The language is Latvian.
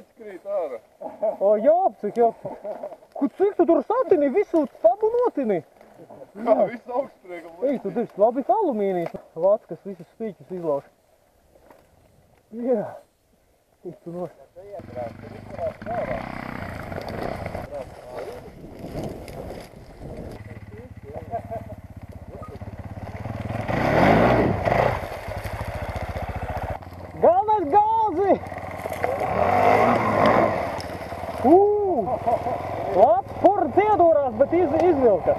Zeķi krīt ārā. O, jāp, cik jāp. Cik tu tur satini, visu stabu notini? Kā visu augstpriekam. Ej, tu divs labi alumīnijas. Vāc, kas visus spīķus izlauž. Jā. Ej, tu nos. Galvenais galzi! Labs purns iedūrās, bet izvilka.